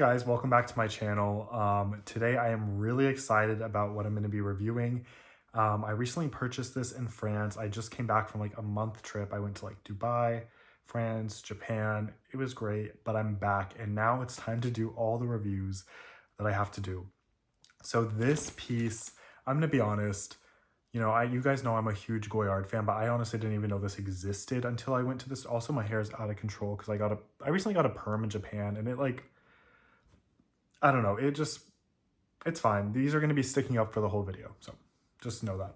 Guys, welcome back to my channel. Today I am really excited about what I'm going to be reviewing. I recently purchased this in France. I just came back from like a month trip. I went to like Dubai, France, Japan. It was great, but I'm back and now it's time to do all the reviews that I have to do. So this piece, I'm going to be honest, you guys know I'm a huge Goyard fan, but I honestly didn't even know this existed until I went to this. Also, my hair is out of control because I recently got a perm in Japan and it like, I don't know. It's fine. These are going to be sticking up for the whole video. So just know that.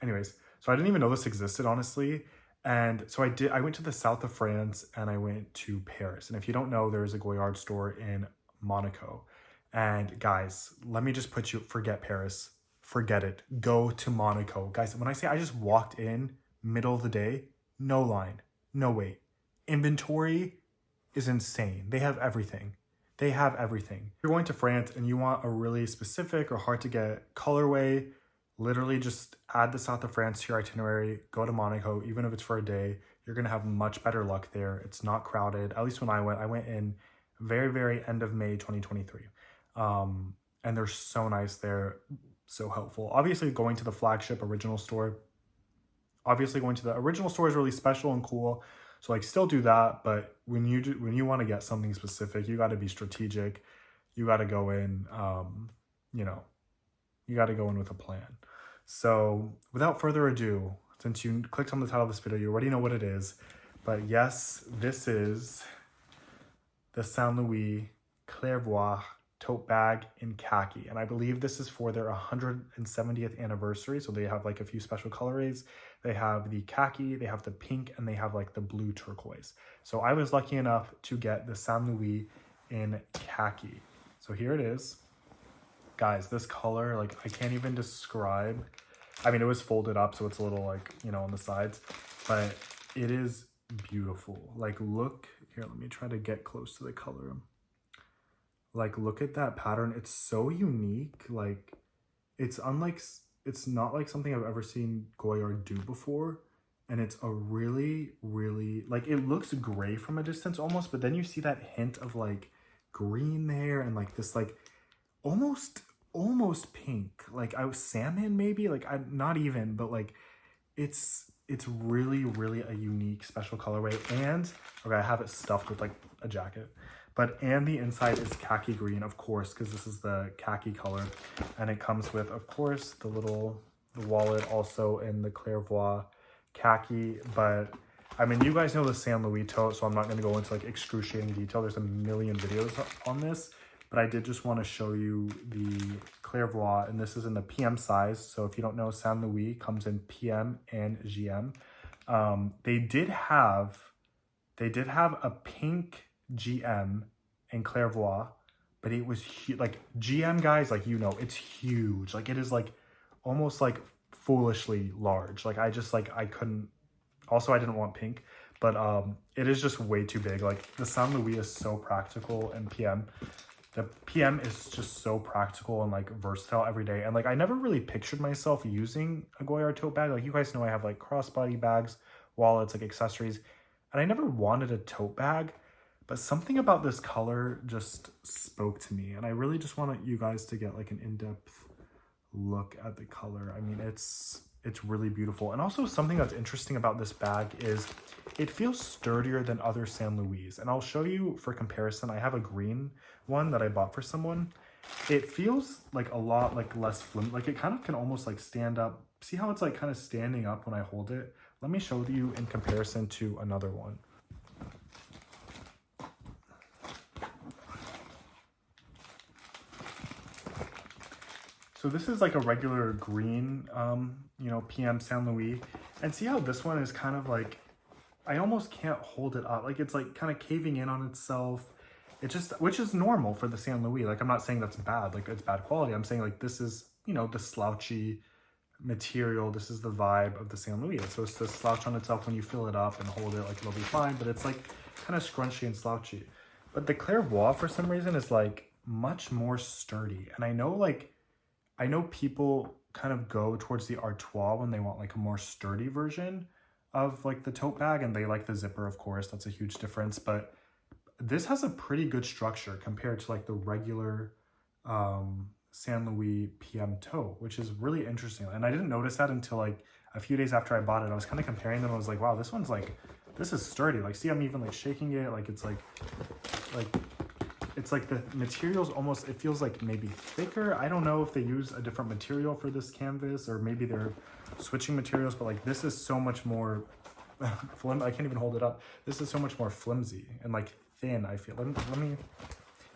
Anyways, so I didn't even know this existed, honestly. And so I went to the south of France and I went to Paris. And if you don't know, there is a Goyard store in Monaco. And guys, let me just forget Paris. Forget it. Go to Monaco. Guys, when I say I just walked in middle of the day, no line, no wait. Inventory is insane. They have everything. They have everything. If you're going to France and you want a really specific or hard to get colorway, literally just add the south of France to your itinerary, go to Monaco, even if it's for a day, you're gonna have much better luck there. It's not crowded. At least when I went in very, very end of May 2023. And they're so nice there, so helpful. Obviously going to the flagship original store, obviously going to the original store is really special and cool. So like still do that, but when you want to get something specific, you got to be strategic. You got to go in, you got to go in with a plan. So without further ado, since you clicked on the title of this video, you already know what it is. But yes, this is the Saint Louis Clairvoie tote bag in khaki, and I believe this is for their 170th anniversary, so they have like a few special colorways. They have the khaki, they have the pink, and they have like the blue turquoise. So I was lucky enough to get the Saint Louis in khaki. So here it is. Guys, this color, like I can't even describe. I mean, it was folded up, so it's a little like, on the sides, but it is beautiful. Like look here, let me try to get close to the color. Like, look at that pattern. It's so unique. Like, it's not like something I've ever seen Goyard do before. And it's a really, really, like, it looks gray from a distance almost, but then you see that hint of like green there and like this, like almost pink. Like, I was salmon maybe, like, I'm not even, but like, it's really, really a unique special colorway. And, okay, I have it stuffed with like a jacket. And the inside is khaki green, of course, because this is the khaki color. And it comes with, of course, the wallet also in the Clairvoie khaki. But, I mean, you guys know the Saint Louis tote, so I'm not going to go into, like, excruciating detail. There's a million videos on this. But I did just want to show you the Clairvoie, and this is in the PM size. So if you don't know, Saint Louis comes in PM and GM. They did have a pink GM and Clairvoie, but it was like GM, guys, like, it's huge. Like, it is like almost like foolishly large. Like, I couldn't. Also, I didn't want pink, but it is just way too big. Like, the Saint Louis is so practical, and the PM is just so practical and like versatile every day. And like, I never really pictured myself using a Goyard tote bag. Like, you guys know I have like crossbody bags, wallets, like accessories, and I never wanted a tote bag. But something about this color just spoke to me, and I really just want you guys to get like an in-depth look at the color. I mean, it's really beautiful. And also something that's interesting about this bag is it feels sturdier than other Saint Louis. And I'll show you for comparison. I have a green one that I bought for someone. It feels like a lot like less flimsy. Like, it kind of can almost like stand up. See how it's like kind of standing up when I hold it? Let me show you in comparison to another one. So this is like a regular green, PM Saint Louis. And see how this one is kind of like, I almost can't hold it up. Like, it's like kind of caving in on itself. Which is normal for the Saint Louis. Like, I'm not saying that's bad, like it's bad quality. I'm saying like this is, the slouchy material. This is the vibe of the Saint Louis. So it's to slouch on itself when you fill it up and hold it, like it'll be fine. But it's like kind of scrunchy and slouchy. But the Clairvoie, for some reason, is like much more sturdy. And I know people kind of go towards the Artois when they want like a more sturdy version of like the tote bag, and they like the zipper, of course. That's a huge difference. But this has a pretty good structure compared to like the regular San Luis PM toe, which is really interesting. And I didn't notice that until like a few days after I bought it. I was kind of comparing them. I was like, wow, this one's like, this is sturdy. Like, see, I'm even like shaking it. Like, it's like it's like the material's almost, it feels like maybe thicker. I don't know if they use a different material for this canvas, or maybe they're switching materials, but like this is so much more I can't even hold it up. This is so much more flimsy and like thin, I feel. Let me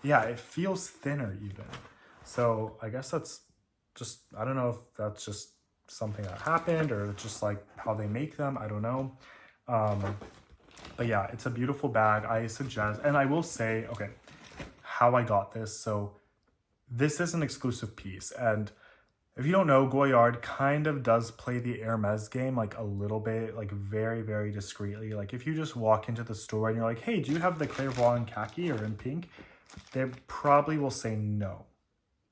yeah, it feels thinner even. So I guess that's just, I don't know if that's just something that happened or just like how they make them. I don't know. But yeah, it's a beautiful bag. I suggest, and I will say, okay, how I got this. So this is an exclusive piece. And if you don't know, Goyard kind of does play the Hermes game like a little bit, like very, very discreetly. Like if you just walk into the store and you're like, hey, do you have the Voie in khaki or in pink? They probably will say no,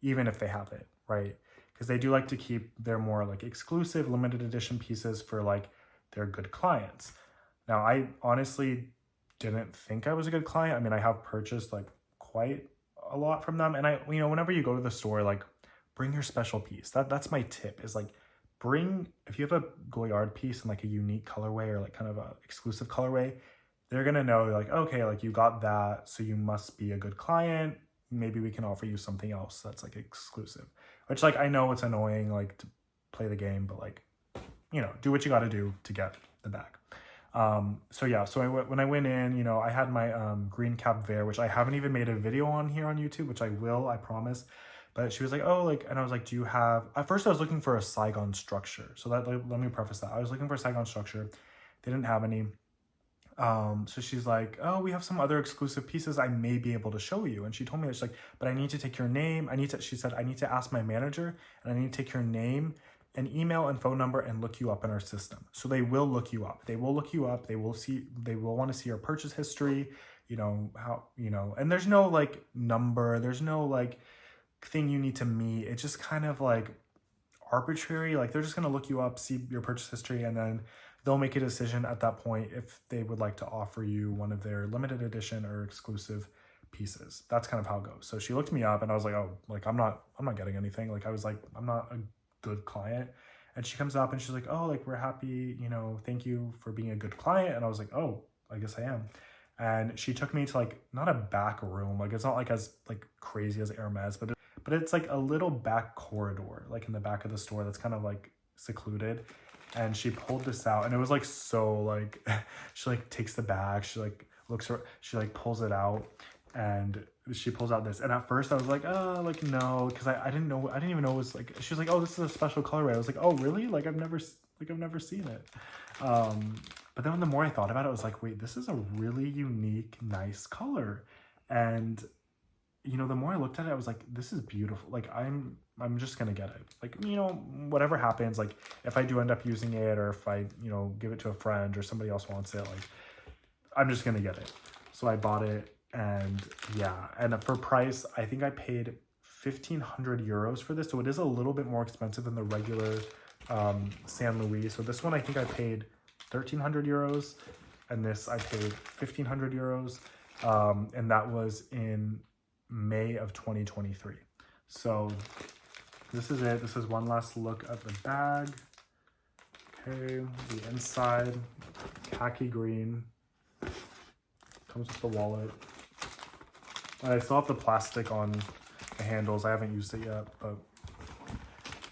even if they have it, right? Because they do like to keep their more like exclusive limited edition pieces for like their good clients. Now, I honestly didn't think I was a good client. I mean, I have purchased like quite a lot from them. And I, you know, whenever you go to the store, like bring your special piece. That's my tip, is like bring, if you have a Goyard piece in like a unique colorway or like kind of a exclusive colorway, they're going to know like, okay, like you got that, so you must be a good client. Maybe we can offer you something else that's like exclusive, which like, I know it's annoying, like to play the game, but like, you know, do what you got to do to get the bag. So yeah, so when I went in, you know, I had my green cap Vert, which I haven't even made a video on here on YouTube, which I will, I promise. But she was like, oh, like, and I was like, do you have, at first I was looking for a Saigon structure. So that, like, let me preface that. I was looking for a Saigon structure. They didn't have any. So she's like, oh, we have some other exclusive pieces I may be able to show you. And she told me that, she's like, but I need to take your name. She said, I need to ask my manager, and I need to take your name and email and phone number and look you up in our system. So they will look you up. They will look you up. They will want to see your purchase history, you know, how, you know, and there's no like number, there's no like thing you need to meet. It's just kind of like arbitrary. Like they're just going to look you up, see your purchase history, and then they'll make a decision at that point if they would like to offer you one of their limited edition or exclusive pieces. That's kind of how it goes. So she looked me up and I was like, oh, like I'm not getting anything. Like I was like, I'm not a good client. And she comes up and she's like, oh, like we're happy, you know, thank you for being a good client. And I was like, oh, I guess I am. And she took me to like, not a back room, like it's not like as like crazy as Hermes, but it's like a little back corridor, like in the back of the store that's kind of like secluded. And she pulled this out and it was like, so like, she like takes the bag, she like looks, she like pulls it out and she pulls out this. And at first I was like, oh, like no, because I didn't know, I didn't even know it was like, she was like, oh, this is a special colorway. I was like, oh really? Like I've never seen it. But then the more I thought about it, I was like, wait, this is a really unique, nice color. And you know, the more I looked at it, I was like, this is beautiful. Like I'm just gonna get it. Like, you know, whatever happens, like if I do end up using it or if I, you know, give it to a friend or somebody else wants it, like I'm just gonna get it. So I bought it, and yeah, and for price, I think I paid 1,500 euros for this. So it is a little bit more expensive than the regular San Luis. So this one, I think I paid 1,300 euros, and this I paid 1,500 euros. And that was in May of 2023. So this is it. This is one last look at the bag. Okay, the inside, khaki green. Comes with the wallet. I still have the plastic on the handles. I haven't used it yet, but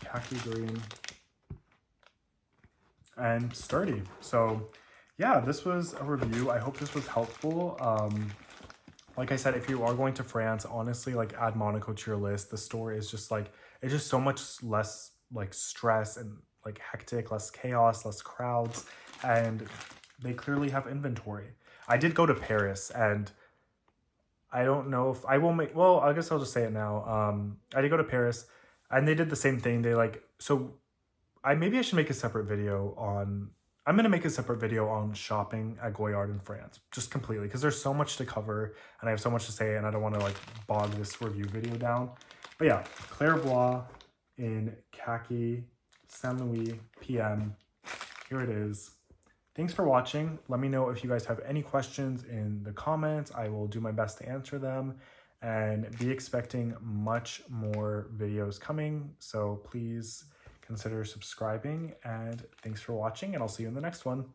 khaki green and sturdy. So yeah, this was a review. I hope this was helpful. Like I said, if you are going to France, honestly, like add Monaco to your list. The store is just like, it's just so much less like stress and like hectic, less chaos, less crowds, and they clearly have inventory. I did go to Paris, and I don't know if I will make, well, I guess I'll just say it now. I did go to Paris, and they did the same thing. They like, so maybe I should make a separate video on, I'm going to make a separate video on shopping at Goyard in France, just completely, because there's so much to cover, and I have so much to say, and I don't want to like bog this review video down. But yeah, Voie in khaki, Saint Louis PM. Here it is. thanks for watching. Let me know if you guys have any questions in the comments. I will do my best to answer them, and be expecting much more videos coming. So please consider subscribing, and thanks for watching, and I'll see you in the next one.